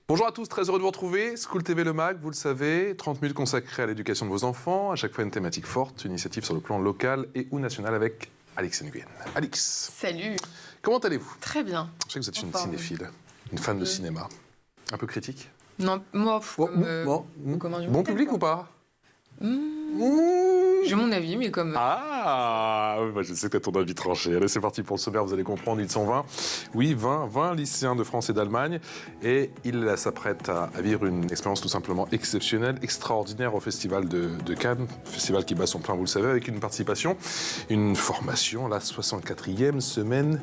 Bonjour à tous, très heureux de vous retrouver. School TV Le Mag, vous le savez, 30 minutes consacrées à l'éducation de vos enfants, à chaque fois une thématique forte, une initiative sur le plan local et ou national avec Alix Nguyen. Alix. Salut. Comment allez-vous? Très bien. Je sais que vous êtes une cinéphile, une fan de cinéma. Un peu critique? Non, moi, bon public ou pas? J'ai mon avis, mais comme... Ah, bah je sais que t'as ton avis tranché. Allez, c'est parti pour le sommaire, vous allez comprendre. Ils sont 20. Oui, 20 lycéens de France et d'Allemagne. Et ils s'apprêtent à vivre une expérience tout simplement exceptionnelle, extraordinaire au Festival de Cannes. Festival qui bat son plein, vous le savez, avec une participation, une formation, la 64e semaine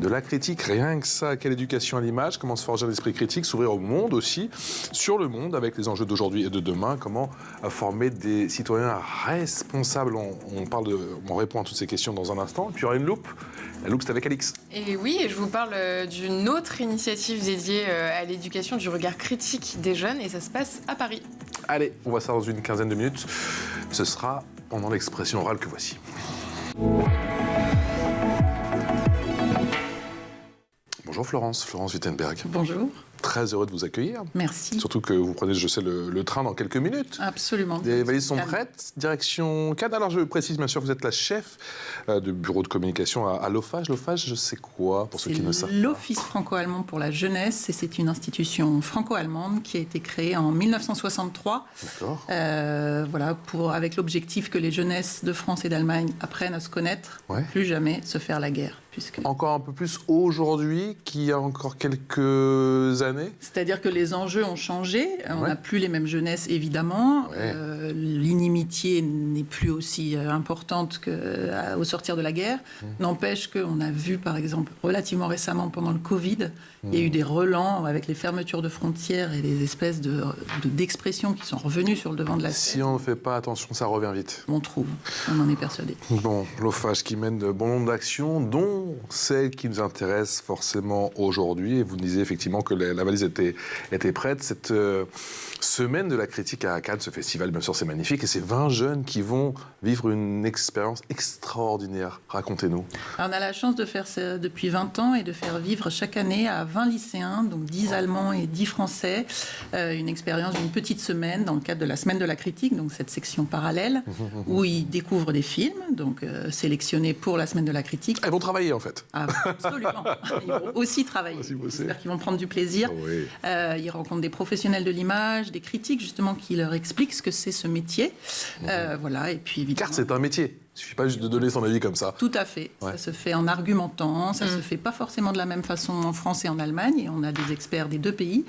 de la critique, rien que ça. Quelle éducation à l'image, comment se forger un esprit critique, s'ouvrir au monde aussi, sur le monde avec les enjeux d'aujourd'hui et de demain, comment former des citoyens responsables. On répond à toutes ces questions dans un instant. Et puis il y aura une loupe. La loupe, c'est avec Alix. Et oui, et je vous parle d'une autre initiative dédiée à l'éducation du regard critique des jeunes, et ça se passe à Paris. Allez, on voit ça dans une quinzaine de minutes. Ce sera pendant l'expression orale que voici. Bonjour Florence Wittenberg. Bonjour. Très heureux de vous accueillir. Merci. Surtout que vous prenez, je sais, le train dans quelques minutes. Absolument. Les valises sont prêtes. Direction Cannes. Alors je précise, bien sûr, vous êtes la chef du bureau de communication à l'OFAGE. L'OFAGE, je sais quoi, pour ceux qui ne savent pas. L'Office franco-allemand pour la jeunesse, et c'est une institution franco-allemande qui a été créée en 1963. D'accord. Voilà, avec l'objectif que les jeunesses de France et d'Allemagne apprennent à se connaître, plus jamais se faire la guerre. Encore un peu plus aujourd'hui qu'il y a encore quelques années. C'est-à-dire que les enjeux ont changé. On n'a plus les mêmes jeunesses, évidemment. L'inimitié n'est plus aussi importante qu'au sortir de la guerre. N'empêche qu'on a vu, par exemple, relativement récemment, pendant le Covid, il y a eu des relents avec les fermetures de frontières et des espèces d'expressions qui sont revenues sur le devant de la scène. Si on ne fait pas attention, ça revient vite. On trouve, on en est persuadé. Bon, l'OFAGE qui mène de bon nombre d'actions, dont celle qui nous intéresse forcément aujourd'hui. Et vous disiez effectivement que la valise était prête. Cette semaine de la critique à Cannes, ce festival, bien sûr, c'est magnifique. Et c'est 20 jeunes qui vont vivre une expérience extraordinaire. Racontez-nous. Alors, on a la chance de faire ça depuis 20 ans et de faire vivre chaque année à 20 lycéens, donc 10 Allemands et 10 Français, une expérience d'une petite semaine dans le cadre de la semaine de la critique, donc cette section parallèle, où ils découvrent des films, donc sélectionnés pour la semaine de la critique. Ils vont travailler, en fait. Ah, absolument. Ils vont aussi travailler. J'espère qu'ils vont prendre du plaisir. Oui. Ils rencontrent des professionnels de l'image, des critiques, justement, qui leur expliquent ce que c'est ce métier. Voilà, et puis évidemment... Car c'est un métier. Il ne suffit pas juste de donner son avis comme ça. Tout à fait. Ça se fait en argumentant. Ça se fait pas forcément de la même façon en France et en Allemagne. Et on a des experts des deux pays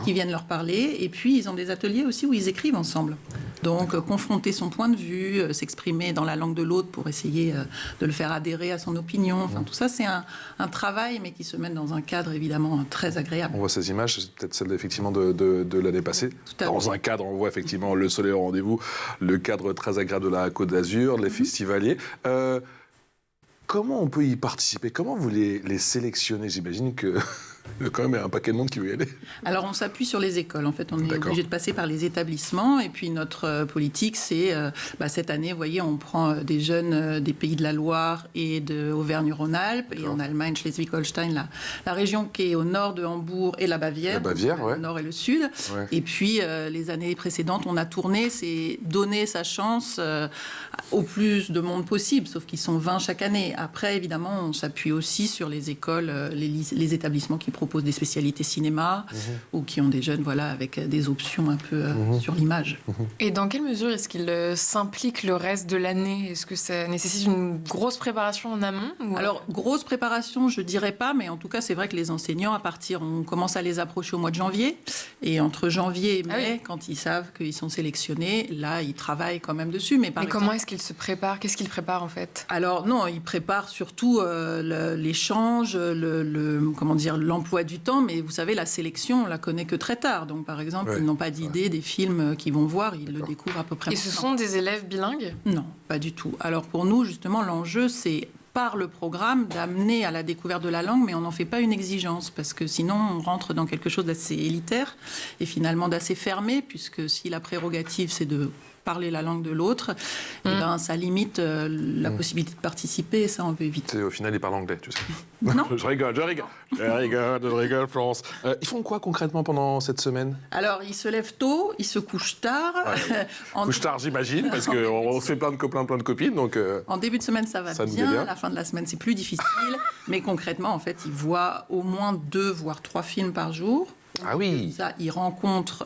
qui viennent leur parler. Et puis, ils ont des ateliers aussi où ils écrivent ensemble. Donc, confronter son point de vue, s'exprimer dans la langue de l'autre pour essayer de le faire adhérer à son opinion. Enfin, tout ça, c'est un travail, mais qui se mène dans un cadre, évidemment, très agréable. On voit ces images, c'est peut-être celle, effectivement, de l'année passée. Dans un cadre, on voit effectivement le soleil au rendez-vous, le cadre très agréable de la Côte d'Azur, les festivaliers. Comment on peut y participer? Comment vous les sélectionnez? J'imagine que... Il y a quand même un paquet de monde qui veut y aller. Alors, on s'appuie sur les écoles. En fait, on est obligé de passer par les établissements. Et puis, notre politique, c'est... cette année, vous voyez, on prend des jeunes des Pays de la Loire et d'Auvergne-Rhône-Alpes. Et en Allemagne, Schleswig-Holstein, la région qui est au nord de Hambourg et la Bavière. Le nord et le sud. Et puis, les années précédentes, on a tourné. C'est donner sa chance au plus de monde possible. Sauf qu'ils sont 20 chaque année. Après, évidemment, on s'appuie aussi sur les écoles, les établissements qui proposent des spécialités cinéma ou qui ont des jeunes avec des options un peu sur l'image. Et dans quelle mesure est-ce qu'ils s'impliquent le reste de l'année? Est-ce que ça nécessite une grosse préparation en amont Alors, grosse préparation, je dirais pas, mais en tout cas, c'est vrai que les enseignants, on commence à les approcher au mois de janvier. Et entre janvier et mai, quand ils savent qu'ils sont sélectionnés, là, ils travaillent quand même dessus. Mais comment est-ce qu'ils se préparent? Qu'est-ce qu'ils préparent, en fait? Alors, non, ils préparent surtout l'échange, l'emploi du temps, mais vous savez, la sélection, on la connaît que très tard. Donc, par exemple, ils n'ont pas d'idée des films qu'ils vont voir, ils le découvrent à peu près. Et ce sont des élèves bilingues? Non, pas du tout. Alors, pour nous, justement, l'enjeu, c'est par le programme d'amener à la découverte de la langue, mais on n'en fait pas une exigence, parce que sinon, on rentre dans quelque chose d'assez élitaire et finalement d'assez fermé, puisque si la prérogative, c'est de parler la langue de l'autre, ça limite la possibilité de participer, et ça on veut éviter. Au final, ils parlent anglais, tu sais. Non. Je rigole, Florence. Ils font quoi concrètement pendant cette semaine? Alors, ils se lèvent tôt, ils se couchent tard. Couchent tard, j'imagine, parce qu'on se fait plein de copains, plein de copines. Donc, en début de semaine, ça va bien. À la fin de la semaine, c'est plus difficile. Mais concrètement, en fait, ils voient au moins 2, voire 3 films par jour. Ah oui. Ça, ils rencontrent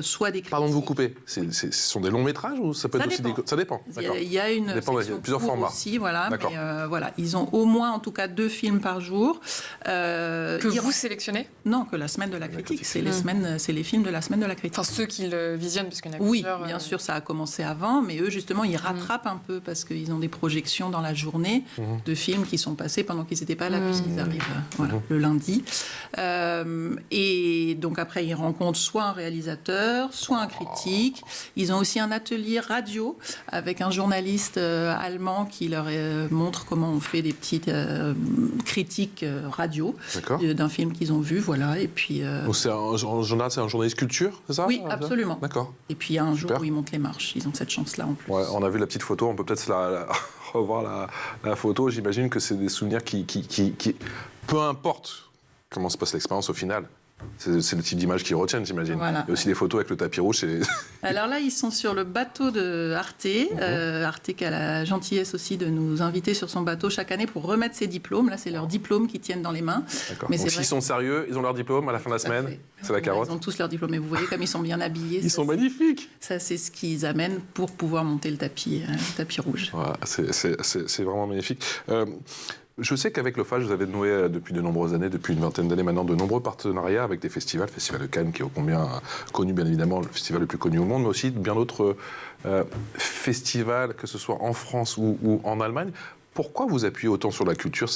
soit des critiques. Pardon de vous couper. Ce sont des longs métrages ou ça peut être aussi des... Ça dépend. Il y a une section plusieurs formats aussi, voilà. Mais voilà, ils ont au moins, en tout cas, 2 films par jour. Que vous sélectionnez? Non, que la semaine de la critique. C'est les films de la semaine de la critique. Enfin, ceux qui le visionnent, parce qu'il y en a oui, plusieurs. Oui, bien sûr, ça a commencé avant, mais eux, justement, ils rattrapent un peu parce qu'ils ont des projections dans la journée de films qui sont passés pendant qu'ils n'étaient pas là, puisqu'ils arrivent le lundi. Et donc après, ils rencontrent soit un réalisateur, soit un critique. Ils ont aussi un atelier radio avec un journaliste allemand qui leur montre comment on fait des petites critiques radio d'un film qu'ils ont vu, voilà. Et puis. Donc en général, c'est un journaliste culture, c'est ça? Oui, absolument. D'accord. Et puis il y a un jour où ils montent les marches. Ils ont cette chance-là en plus. Ouais, on a vu la petite photo. On peut peut-être revoir la photo. J'imagine que c'est des souvenirs qui, peu importe comment se passe l'expérience au final. C'est le type d'image qu'ils retiennent, j'imagine. Voilà. Il y a aussi des photos avec le tapis rouge. Alors là, ils sont sur le bateau de Arte. Arte qui a la gentillesse aussi de nous inviter sur son bateau chaque année pour remettre ses diplômes. Là, c'est leurs diplômes qu'ils tiennent dans les mains. D'accord. Donc s'ils sont sérieux, ils ont leur diplôme à la fin de la semaine. C'est la carotte. Ils ont tous leurs diplômes. Et vous voyez comme ils sont bien habillés. Ils sont magnifiques. Ça, c'est ce qu'ils amènent pour pouvoir monter le tapis rouge. Voilà, c'est vraiment magnifique. Je sais qu'avec le FAJ, vous avez noué depuis de nombreuses années, depuis une vingtaine d'années maintenant, de nombreux partenariats avec des festivals. Le Festival de Cannes, qui est ô combien connu, bien évidemment, le festival le plus connu au monde, mais aussi bien d'autres festivals, que ce soit en France ou en Allemagne. Pourquoi vous appuyez autant sur la culture?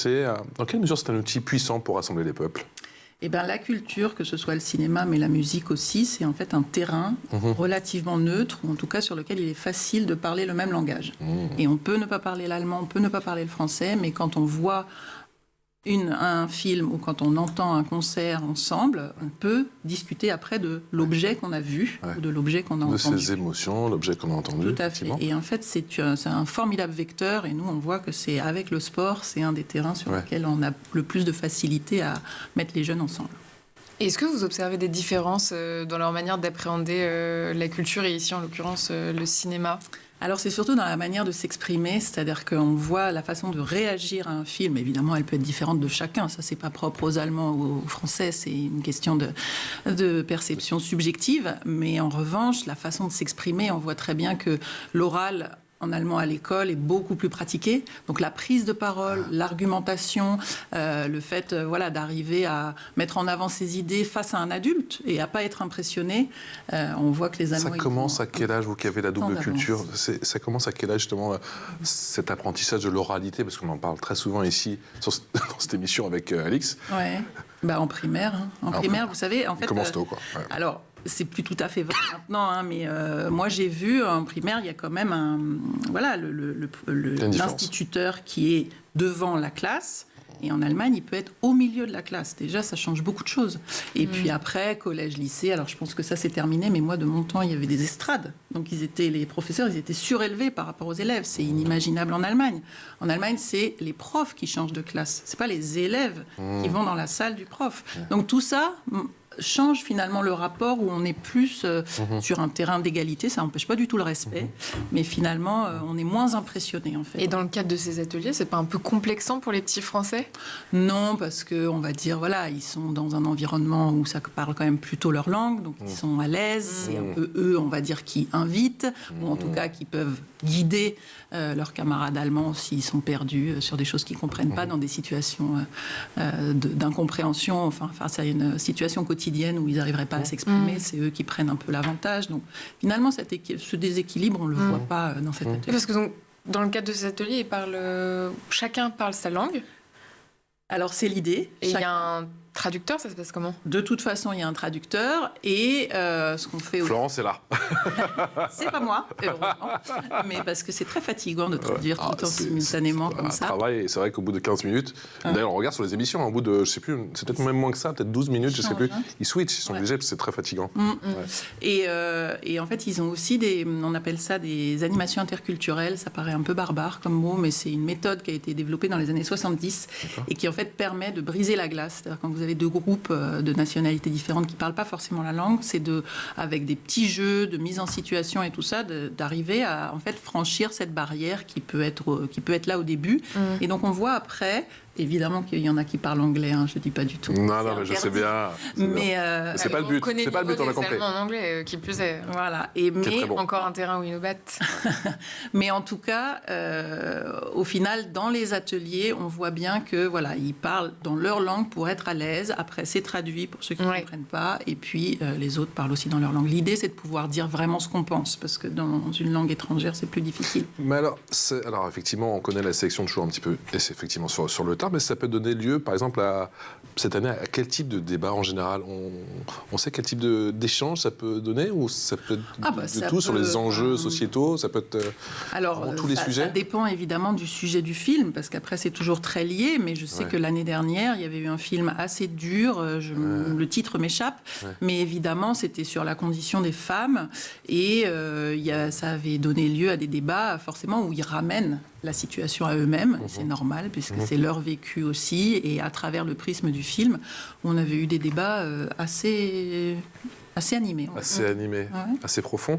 Dans quelle mesure c'est un outil puissant pour rassembler les peuples? Eh bien, la culture, que ce soit le cinéma, mais la musique aussi, c'est en fait un terrain relativement neutre, ou en tout cas sur lequel il est facile de parler le même langage. Et on peut ne pas parler l'allemand, on peut ne pas parler le français, mais quand on voit un film ou quand on entend un concert ensemble, on peut discuter après de l'objet qu'on a vu ou de l'objet qu'on a entendu. De ses émotions, l'objet qu'on a entendu. Tout à fait. Et en fait, c'est un formidable vecteur. Et nous, on voit que c'est avec le sport, c'est un des terrains sur lesquels on a le plus de facilité à mettre les jeunes ensemble. Et est-ce que vous observez des différences dans leur manière d'appréhender la culture, et ici, en l'occurrence, le cinéma ? Alors c'est surtout dans la manière de s'exprimer, c'est-à-dire qu'on voit la façon de réagir à un film. Évidemment, elle peut être différente de chacun. Ça, c'est pas propre aux Allemands ou aux Français. C'est une question de perception subjective. Mais en revanche, la façon de s'exprimer, on voit très bien que l'oral en allemand à l'école est beaucoup plus pratiqué. Donc la prise de parole, l'argumentation, le fait d'arriver à mettre en avant ses idées face à un adulte et à pas être impressionné, on voit que les Allemands... Ça commence à quel âge, vous qui avez la double culture, ça commence à quel âge justement cet apprentissage de l'oralité, parce qu'on en parle très souvent ici dans cette émission avec Alix. Ouais. En primaire. En primaire, vous savez, en fait... Commence tôt, quoi. Ouais. Alors... C'est plus tout à fait vrai maintenant, mais moi j'ai vu en primaire, il y a quand même l'instituteur qui est devant la classe. Et en Allemagne, il peut être au milieu de la classe. Déjà, ça change beaucoup de choses. Et puis après, collège, lycée, alors je pense que ça c'est terminé, mais moi de mon temps, il y avait des estrades. Donc les professeurs, ils étaient surélevés par rapport aux élèves. C'est inimaginable en Allemagne. En Allemagne, c'est les profs qui changent de classe. C'est pas les élèves qui vont dans la salle du prof. Donc tout ça change finalement le rapport où on est plus sur un terrain d'égalité. Ça n'empêche pas du tout le respect, mais finalement, on est moins impressionné en fait. Et dans le cadre de ces ateliers, c'est pas un peu complexant pour les petits Français? Non, parce que on va dire ils sont dans un environnement où ça parle quand même plutôt leur langue, donc ils sont à l'aise. C'est un peu eux, on va dire, qui invitent ou en tout cas qui peuvent guider leurs camarades allemands s'ils sont perdus sur des choses qu'ils comprennent pas, dans des situations d'incompréhension, face à une situation quotidienne où ils n'arriveraient pas à s'exprimer, c'est eux qui prennent un peu l'avantage. Donc finalement, ce déséquilibre, on ne le voit pas dans cet atelier. Parce que donc, dans le cadre de cet atelier, chacun parle sa langue. Alors c'est l'idée. Et il y a un traducteur, ça se passe comment? De toute façon, il y a un traducteur et ce qu'on fait... Florence est là. C'est pas moi, heureusement, mais parce que c'est très fatigant de traduire tout le temps simultanément comme ça. Travail, c'est vrai qu'au bout de 15 minutes, d'ailleurs on regarde sur les émissions, au bout de, je sais plus, c'est peut-être même moins que ça, peut-être 12 minutes, je sais plus, ils switchent, ils sont obligés parce que c'est très fatigant. Et en fait, ils ont aussi on appelle ça des animations interculturelles, ça paraît un peu barbare comme mot, mais c'est une méthode qui a été développée dans les années 70 et qui en fait permet de briser la glace. C'est-à-dire quand vous avez deux groupes de nationalités différentes qui ne parlent pas forcément la langue, c'est avec des petits jeux de mise en situation et tout ça, d'arriver à en fait franchir cette barrière qui peut être là au début. Et donc on voit après, évidemment qu'il y en a qui parlent anglais, hein, je ne dis pas du tout. Non, mais je sais bien. Mais c'est pas le but. C'est pas le but, on a compris. En anglais, qui plus est. Voilà. Mais encore un terrain où ils nous battent. Mais en tout cas, au final, dans les ateliers, on voit bien que voilà, ils parlent dans leur langue pour être à l'aise. Après, c'est traduit pour ceux qui ne comprennent pas. Et puis, les autres parlent aussi dans leur langue. L'idée, c'est de pouvoir dire vraiment ce qu'on pense, parce que dans une langue étrangère, c'est plus difficile. Mais alors effectivement, on connaît la sélection toujours un petit peu, et c'est effectivement sur le tas, mais ça peut donner lieu, par exemple, cette année, à quel type de débat en général? On sait quel type d'échange ça peut donner, ou ça peut être tout sur les enjeux sociétaux, ça peut être tous les sujets? Ça dépend évidemment du sujet du film, parce qu'après c'est toujours très lié, mais je sais que l'année dernière, il y avait eu un film assez dur, le titre m'échappe, mais évidemment c'était sur la condition des femmes, et ça avait donné lieu à des débats forcément où ils ramènent la situation à eux-mêmes, c'est normal, puisque c'est leur vécu aussi, et à travers le prisme du film, on avait eu des débats assez animés. Assez profonds.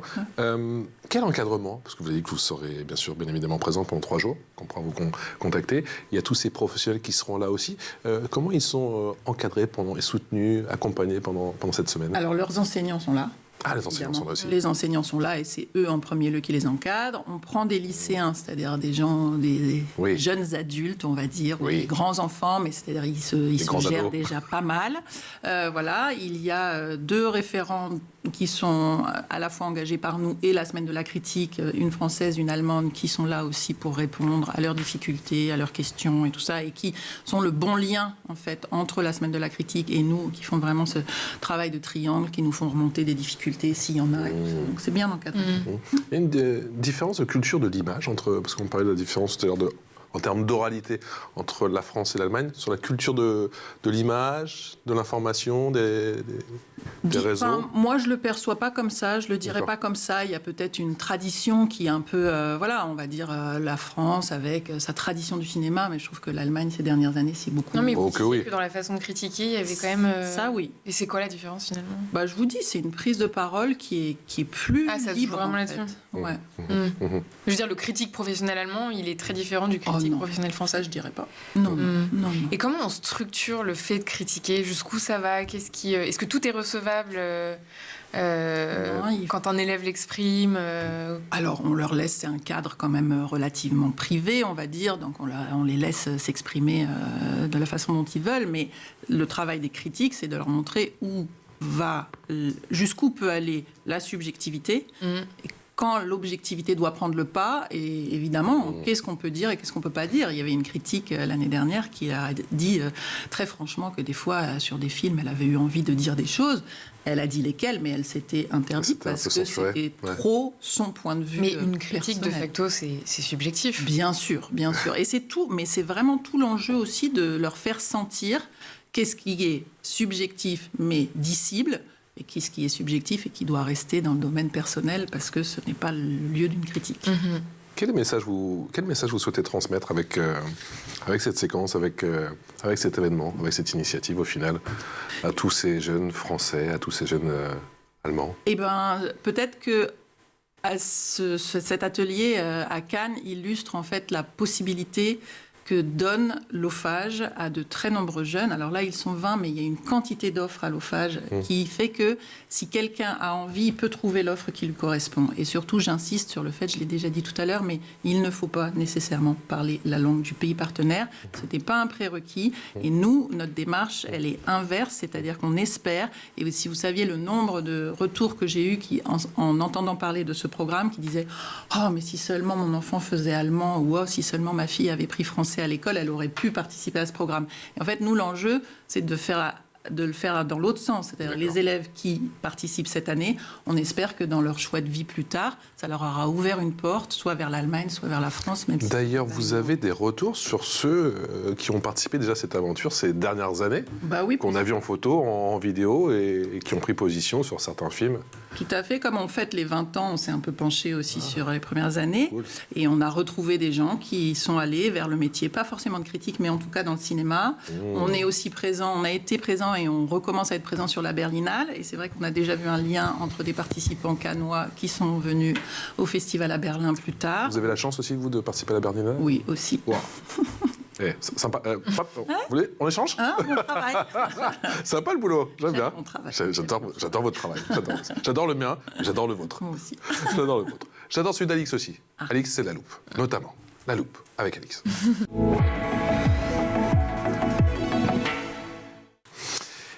Quel encadrement? Parce que vous avez dit que vous serez bien évidemment présent pendant 3 jours, qu'on pourra vous contacter. Il y a tous ces professionnels qui seront là aussi. Comment ils sont encadrés et soutenus, accompagnés pendant cette semaine? Alors, leurs enseignants sont là. Les enseignants sont là aussi. Les enseignants sont là et c'est eux en premier lieu qui les encadrent. On prend des lycéens, c'est-à-dire des gens, des jeunes adultes, on va dire, ou des grands enfants, mais c'est-à-dire ils se gèrent déjà pas mal. Voilà, il y a 2 référents qui sont à la fois engagés par nous et la Semaine de la Critique, une française, une allemande, qui sont là aussi pour répondre à leurs difficultés, à leurs questions et tout ça, et qui sont le bon lien, en fait, entre la Semaine de la Critique et nous, qui font vraiment ce travail de triangle, qui nous font remonter des difficultés, s'il y en a. Donc c'est bien encadré. Il y a une différence de culture de l'image, parce qu'on parlait de la différence tout à l'heure en termes d'oralité entre la France et l'Allemagne, sur la culture de l'image, de l'information, des réseaux? Moi, je ne le perçois pas comme ça, je ne le dirais pas comme ça. Il y a peut-être une tradition qui est un peu, on va dire la France avec sa tradition du cinéma, mais je trouve que l'Allemagne, ces dernières années, c'est beaucoup... Non, mais vous disiez que dans la façon de critiquer, il y avait quand même... Ça, oui. Et c'est quoi la différence, finalement? Je vous dis, c'est une prise de parole qui est plus ça libre, se joue vraiment là-dessus. Ouais. Je veux dire, le critique professionnel allemand, il est très différent du critique professionnel français. Ça, je dirais pas. Non. Et comment on structure le fait de critiquer? Jusqu'où ça va? Est-ce que tout est recevable quand un élève l'exprime? Alors, on leur laisse, c'est un cadre quand même relativement privé, on va dire, donc on les laisse s'exprimer de la façon dont ils veulent, mais le travail des critiques, c'est de leur montrer jusqu'où peut aller la subjectivité, et quand l'objectivité doit prendre le pas, et évidemment, qu'est-ce qu'on peut dire et qu'est-ce qu'on ne peut pas dire. Il y avait une critique l'année dernière qui a dit très franchement que des fois, sur des films, elle avait eu envie de dire des choses. Elle a dit lesquelles, mais elle s'était interdite parce que c'était trop son point de vue. Mais une critique, de facto, c'est subjectif. Bien sûr. Et c'est tout, mais c'est vraiment tout l'enjeu aussi de leur faire sentir qu'est-ce qui est subjectif mais dissible, et ce qui est subjectif et qui doit rester dans le domaine personnel parce que ce n'est pas le lieu d'une critique. Quel message vous souhaitez transmettre avec cette séquence, avec cet événement, avec cette initiative au final, à tous ces jeunes Français, à tous ces jeunes Allemands? Peut-être que cet atelier à Cannes illustre en fait la possibilité que donne l'OFAGE à de très nombreux jeunes. Alors là, ils sont 20, mais il y a une quantité d'offres à l'OFAGE qui fait que si quelqu'un a envie, il peut trouver l'offre qui lui correspond. Et surtout, j'insiste sur le fait, je l'ai déjà dit tout à l'heure, mais il ne faut pas nécessairement parler la langue du pays partenaire. Ce n'était pas un prérequis. Et nous, notre démarche, elle est inverse, c'est-à-dire qu'on espère, et si vous saviez le nombre de retours que j'ai eus en entendant parler de ce programme, qui disaient « Oh, mais si seulement mon enfant faisait allemand » ou « Oh, si seulement ma fille avait pris français à l'école, elle aurait pu participer à ce programme. » Et en fait, nous, l'enjeu, c'est de faire de le faire dans l'autre sens. C'est-à-dire les élèves qui participent cette année, on espère que dans leur choix de vie plus tard, ça leur aura ouvert une porte, soit vers l'Allemagne, soit vers la France. Même D'ailleurs, vous avez des retours sur ceux qui ont participé déjà à cette aventure ces dernières années, oui, qu'on a vu en photo, en vidéo, et qui ont pris position sur certains films. Tout à fait. Comme on fête les 20 ans, on s'est un peu penché aussi sur les premières années. Cool. Et on a retrouvé des gens qui sont allés vers le métier, pas forcément de critique, mais en tout cas dans le cinéma. On est aussi présent, on a été présent et on recommence à être présent sur la Berlinale. Et c'est vrai qu'on a déjà vu un lien entre des participants cannois qui sont venus au festival à Berlin plus tard. Vous avez la chance aussi, vous, de participer à la Berlinale ? Oui, aussi. Wow. Sympa. Vous voulez, on échange ? Bon travail. Sympa le boulot, j'aime bien. Mon travail. J'adore votre travail. J'adore le mien, j'adore le vôtre. Moi aussi. J'adore le vôtre. J'adore celui d'Alix aussi. Alix, c'est la loupe, notamment. La loupe, avec Alix.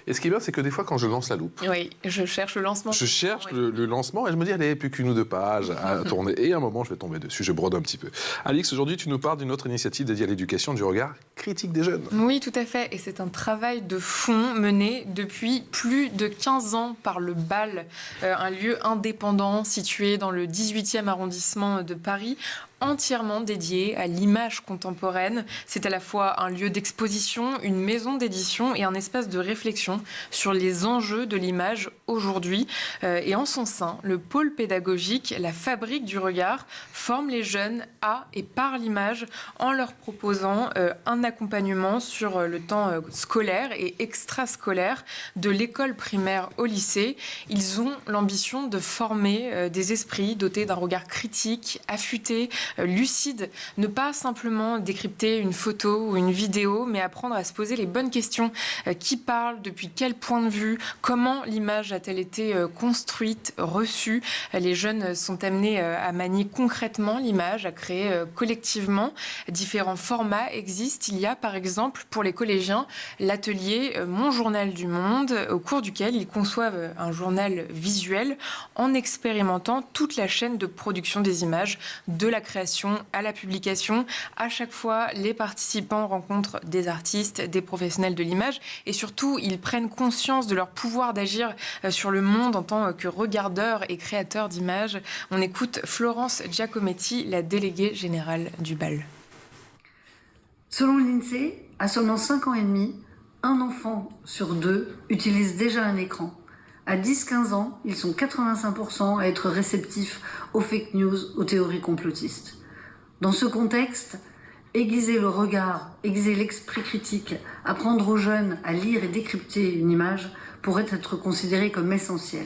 Et ce qui est bien, c'est que des fois, quand je lance la loupe... Oui, je cherche le lancement. Je cherche le lancement et je me dis, allez, plus qu'une ou deux pages à tourner. Et à un moment, je vais tomber dessus, je brode un petit peu. Alix, aujourd'hui, tu nous parles d'une autre initiative dédiée à l'éducation du regard critique des jeunes. Oui, tout à fait. Et c'est un travail de fond mené depuis plus de 15 ans par le BAL, un lieu indépendant situé dans le 18e arrondissement de Paris, entièrement dédié à l'image contemporaine. C'est à la fois un lieu d'exposition, une maison d'édition et un espace de réflexion sur les enjeux de l'image aujourd'hui. Et en son sein, le pôle pédagogique, la fabrique du regard, forme les jeunes à et par l'image en leur proposant un accompagnement sur le temps scolaire et extrascolaire de l'école primaire au lycée. Ils ont l'ambition de former des esprits dotés d'un regard critique, affûté, lucide, ne pas simplement décrypter une photo ou une vidéo, mais apprendre à se poser les bonnes questions. Qui parle, depuis quel point de vue, comment l'image a-t-elle été construite, reçue. Les jeunes sont amenés à manier concrètement l'image, à créer collectivement. Différents formats existent. Il y a par exemple pour les collégiens l'atelier Mon Journal du Monde, au cours duquel ils conçoivent un journal visuel en expérimentant toute la chaîne de production des images, de la création à la publication. À chaque fois, les participants rencontrent des artistes, des professionnels de l'image et surtout, ils prennent conscience de leur pouvoir d'agir sur le monde en tant que regardeurs et créateurs d'images. On écoute Florence Giacometti, la déléguée générale du BAL. Selon l'INSEE, à seulement 5 ans et demi, un enfant sur 2 utilise déjà un écran. À 10-15 ans, ils sont 85% à être réceptifs aux fake news, aux théories complotistes. Dans ce contexte, aiguiser le regard, aiguiser l'esprit critique, apprendre aux jeunes à lire et décrypter une image pourrait être considéré comme essentiel.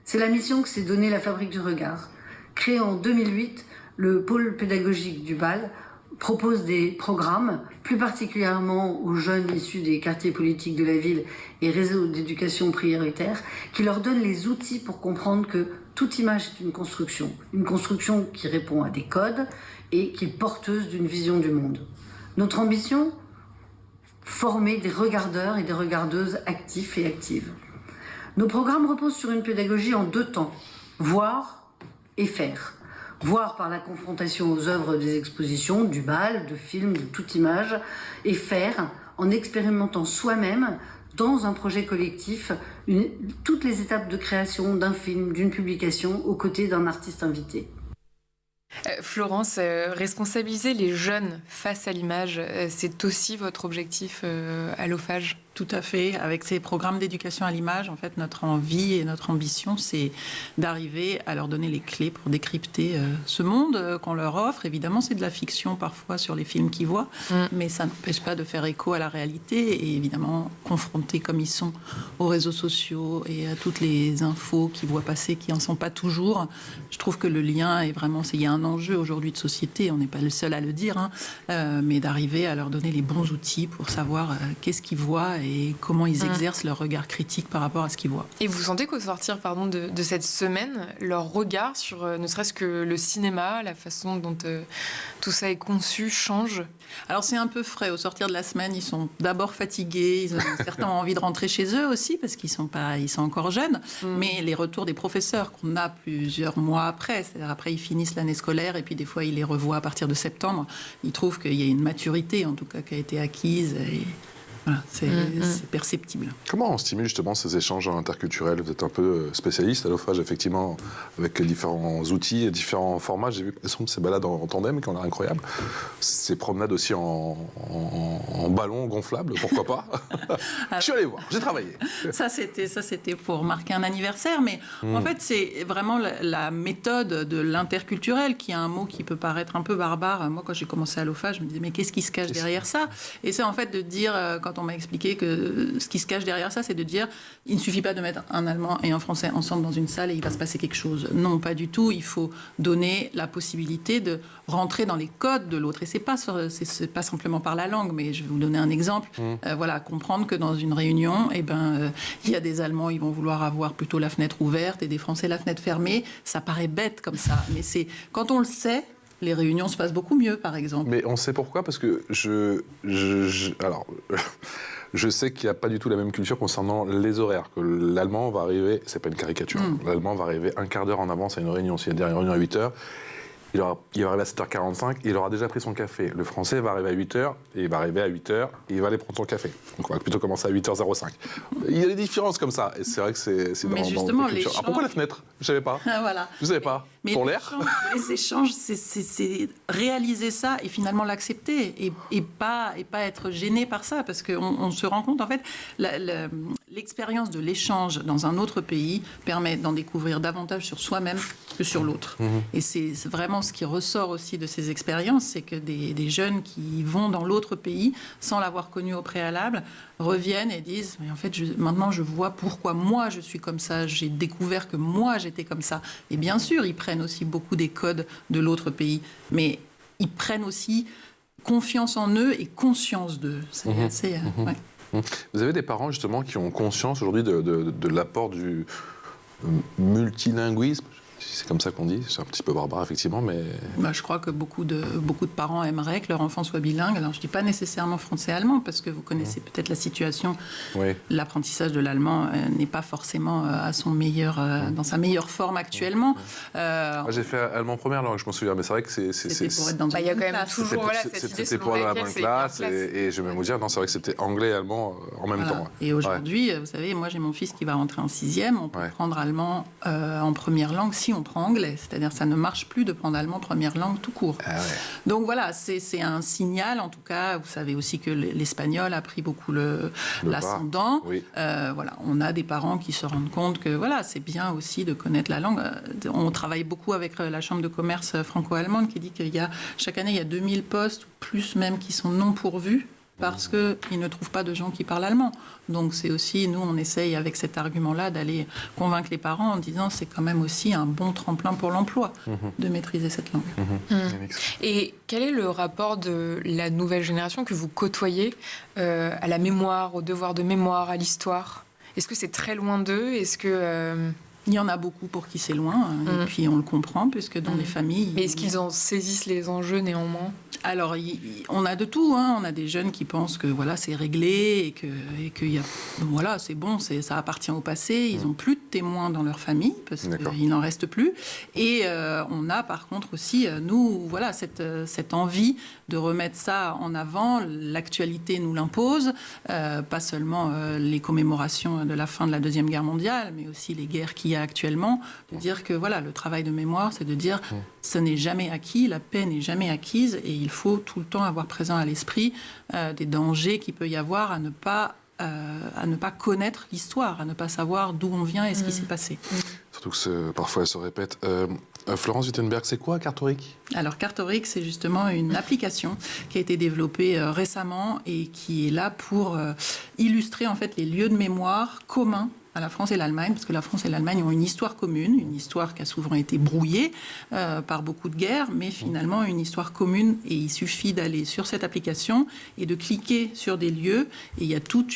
C'est la mission que s'est donnée la Fabrique du Regard. Créé en 2008, le pôle pédagogique du BAL propose des programmes, plus particulièrement aux jeunes issus des quartiers politiques de la ville et réseaux d'éducation prioritaire, qui leur donnent les outils pour comprendre que toute image est une construction qui répond à des codes et qui est porteuse d'une vision du monde. Notre ambition, former des regardeurs et des regardeuses actifs et actives. Nos programmes reposent sur une pédagogie en 2 temps, voir et faire. Voir par la confrontation aux œuvres des expositions, du BAL, de films, de toute image, et faire en expérimentant soi-même, dans un projet collectif, toutes les étapes de création d'un film, d'une publication, aux côtés d'un artiste invité. Florence, responsabiliser les jeunes face à l'image, c'est aussi votre objectif à l'OFAGE ? Tout à fait. Avec ces programmes d'éducation à l'image, en fait, notre envie et notre ambition, c'est d'arriver à leur donner les clés pour décrypter ce monde qu'on leur offre. Évidemment, c'est de la fiction parfois sur les films qu'ils voient, mais ça n'empêche pas de faire écho à la réalité et évidemment, confrontés comme ils sont aux réseaux sociaux et à toutes les infos qu'ils voient passer, qui n'en sont pas toujours. Je trouve que le lien est vraiment... Il y a un enjeu aujourd'hui de société, on n'est pas le seul à le dire, mais d'arriver à leur donner les bons outils pour savoir qu'est-ce qu'ils voient et comment ils exercent leur regard critique par rapport à ce qu'ils voient. Et vous sentez qu'au sortir de cette semaine, leur regard sur ne serait-ce que le cinéma, la façon dont tout ça est conçu, change ? Alors c'est un peu frais. Au sortir de la semaine, ils sont d'abord fatigués, certains ont envie de rentrer chez eux aussi parce qu'ils sont encore jeunes, mais les retours des professeurs qu'on a plusieurs mois après, c'est-à-dire après ils finissent l'année scolaire et puis des fois ils les revoient à partir de septembre, ils trouvent qu'il y a une maturité en tout cas qui a été acquise Voilà, c'est perceptible. Comment on stimule justement ces échanges interculturels? Vous êtes un peu spécialiste à l'OFAGE, effectivement, avec différents outils et différents formats. J'ai vu que ces balades en tandem qui ont l'air incroyables. Ces promenades aussi en ballon gonflable, pourquoi pas? Je suis allé voir, j'ai travaillé. Ça, c'était pour marquer un anniversaire, mais en fait, c'est vraiment la méthode de l'interculturel, qui est un mot qui peut paraître un peu barbare. Moi, quand j'ai commencé à l'OFAGE, je me disais, mais qu'est-ce qui se cache derrière ça? Et c'est en fait de dire, quand on m'a expliqué que ce qui se cache derrière ça, c'est de dire, il ne suffit pas de mettre un Allemand et un Français ensemble dans une salle et il va se passer quelque chose. Non, pas du tout. Il faut donner la possibilité de rentrer dans les codes de l'autre. Et c'est pas simplement par la langue, mais je vais vous donner un exemple. Voilà, comprendre que dans une réunion, il y a des Allemands, ils vont vouloir avoir plutôt la fenêtre ouverte et des Français la fenêtre fermée. Ça paraît bête comme ça, mais quand on le sait, les réunions se passent beaucoup mieux, par exemple. Mais on sait pourquoi, parce que je sais qu'il n'y a pas du tout la même culture concernant les horaires. Que l'Allemand va arriver, c'est pas une caricature, l'Allemand va arriver un quart d'heure en avance à une réunion. S'il y a une réunion à 8h, il va arriver à 7h45, il aura déjà pris son café. Le Français va arriver à 8h, et il va arriver à 8h, et il va aller prendre son café. Donc on va plutôt commencer à 8h05. Il y a des différences comme ça, et c'est vrai que c'est dans la culture. Ah, pourquoi la fenêtre? Je ne savais pas. Voilà. Vous ne savez pas? Mais pour l'air? Les échanges, c'est réaliser ça et finalement l'accepter et pas être gêné par ça, parce qu'on se rend compte, en fait, l'expérience de l'échange dans un autre pays permet d'en découvrir davantage sur soi-même que sur l'autre. Et c'est vraiment ce qui ressort aussi de ces expériences, c'est que des jeunes qui vont dans l'autre pays sans l'avoir connu au préalable reviennent et disent, mais en fait, maintenant je vois pourquoi moi je suis comme ça, j'ai découvert que moi j'étais comme ça. Et bien sûr, ils prennent aussi beaucoup des codes de l'autre pays, mais ils prennent aussi confiance en eux et conscience d'eux. C'est assez... ouais. Vous avez des parents justement qui ont conscience aujourd'hui de l'apport du multilinguisme? C'est comme ça qu'on dit, c'est un petit peu barbare effectivement, mais... Je crois que beaucoup de parents aimeraient que leur enfant soit bilingue. Alors je ne dis pas nécessairement français-allemand, parce que vous connaissez peut-être la situation. Oui. L'apprentissage de l'allemand n'est pas forcément à son meilleur, dans sa meilleure forme actuellement. J'ai fait allemand première langue, je m'en souviens, mais c'est vrai que c'était pour être dans il y a quand même toujours cette idée c'était pour aller dans la bonne classe, et je vais même vous dire, non, c'est vrai que c'était anglais et allemand en même temps. Et aujourd'hui, vous savez, moi j'ai mon fils qui va rentrer en 6e, on peut prendre allemand en première langue si on prend anglais, c'est-à-dire ça ne marche plus de prendre allemand première langue tout court. Donc voilà, c'est un signal, en tout cas. Vous savez aussi que l'espagnol a pris beaucoup l'ascendant. Voilà, on a des parents qui se rendent compte que voilà, c'est bien aussi de connaître la langue. On travaille beaucoup avec la Chambre de commerce franco-allemande qui dit chaque année il y a 2000 postes, ou plus même, qui sont non pourvus parce qu'ils ne trouvent pas de gens qui parlent allemand. Donc c'est aussi, nous on essaye avec cet argument-là d'aller convaincre les parents en disant c'est quand même aussi un bon tremplin pour l'emploi de maîtriser cette langue. Et quel est le rapport de la nouvelle génération que vous côtoyez à la mémoire, au devoir de mémoire, à l'histoire? Est-ce que c'est très loin d'eux? Est-ce que... Il y en a beaucoup pour qui c'est loin, et puis on le comprend, puisque dans les familles... Mais est-ce qu'ils en saisissent les enjeux néanmoins? Alors, on a de tout. On a des jeunes qui pensent que voilà, c'est réglé et que voilà, c'est bon, ça appartient au passé. Ils n'ont plus de témoins dans leur famille, parce qu'il n'en reste plus. Et on a par contre aussi, nous, voilà, cette envie de remettre ça en avant. L'actualité nous l'impose, pas seulement les commémorations de la fin de la Deuxième Guerre mondiale, mais aussi les guerres qu'il y a actuellement, de dire que voilà, le travail de mémoire, c'est de dire ce n'est jamais acquis, la paix n'est jamais acquise, et il faut tout le temps avoir présent à l'esprit des dangers qu'il peut y avoir à ne pas connaître l'histoire, à ne pas savoir d'où on vient et ce qui s'est passé. Surtout que parfois elle se répète. Florence Wittenberg, c'est quoi Cartoric? Alors Cartoric, c'est justement une application qui a été développée récemment et qui est là pour illustrer en fait les lieux de mémoire communs à la France et l'Allemagne, parce que la France et l'Allemagne ont une histoire commune, une histoire qui a souvent été brouillée par beaucoup de guerres, mais finalement une histoire commune, et il suffit d'aller sur cette application et de cliquer sur des lieux, et il y a tout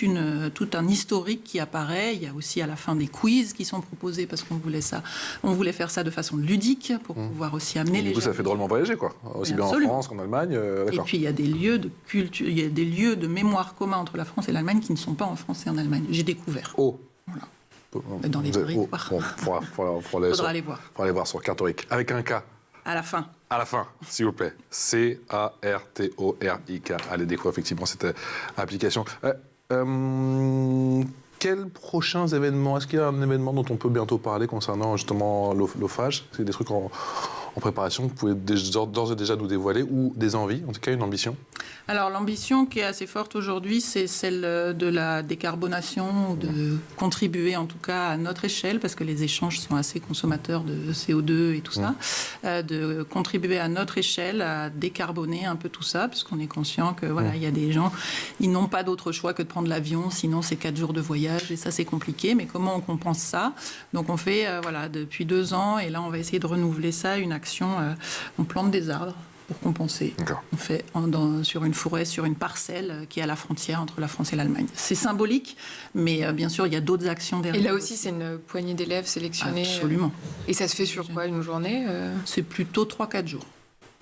un historique qui apparaît. Il y a aussi à la fin des quiz qui sont proposés, parce qu'on voulait faire ça de façon ludique, pour pouvoir aussi amener les gens. Ça fait drôlement voyager, quoi. Aussi bien en France qu'en Allemagne. Et puis il y a des lieux de culture, il y a des lieux de mémoire communs entre la France et l'Allemagne qui ne sont pas en France et en Allemagne. J'ai découvert. Voilà. Dans les territoires. Faudra aller voir. Faudra aller voir sur Cartoric. Avec un K. À la fin. À la fin, s'il vous plaît. C-A-R-T-O-R-I-K. Allez découvrir effectivement cette application. Quels prochains événements? Est-ce qu'il y a un événement dont on peut bientôt parler concernant justement l'OFAGE? C'est des trucs en préparation que vous pouvez d'ores et déjà nous dévoiler, ou des envies, en tout cas une ambition? Alors l'ambition qui est assez forte aujourd'hui, c'est celle de la décarbonation, de contribuer en tout cas à notre échelle, parce que les échanges sont assez consommateurs de CO2 et tout ça, de contribuer à notre échelle à décarboner un peu tout ça, puisqu'on est conscient que voilà, il y a des gens, ils n'ont pas d'autre choix que de prendre l'avion, sinon c'est 4 jours de voyage et ça c'est compliqué. Mais comment on compense ça? Donc on fait voilà, depuis 2 ans, et là on va essayer de renouveler ça, une action, on plante des arbres pour compenser. On fait sur une forêt, sur une parcelle qui est à la frontière entre la France et l'Allemagne. C'est symbolique, mais bien sûr, il y a d'autres actions derrière. Et là aussi, c'est une poignée d'élèves sélectionnés. Absolument. Et ça se fait sur quoi, une journée? C'est plutôt 3-4 jours.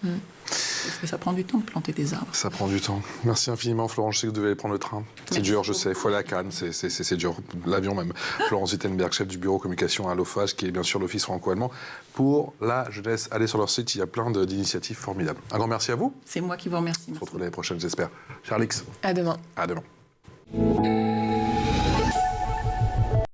Parce que ça prend du temps de planter des arbres. Ça prend du temps. Merci infiniment, Florence. Je sais que vous devez aller prendre le train. C'est dur, je sais. Il faut aller à Cannes, c'est dur. L'avion même. Florence Wittenberg, chef du bureau communication à l'OFAGE, qui est bien sûr l'Office franco-allemand pour la jeunesse. Allez sur leur site, il y a plein d'initiatives formidables. Un grand merci à vous. C'est moi qui vous remercie. On se retrouve l'année prochaine, j'espère. Charlix. À demain. À demain.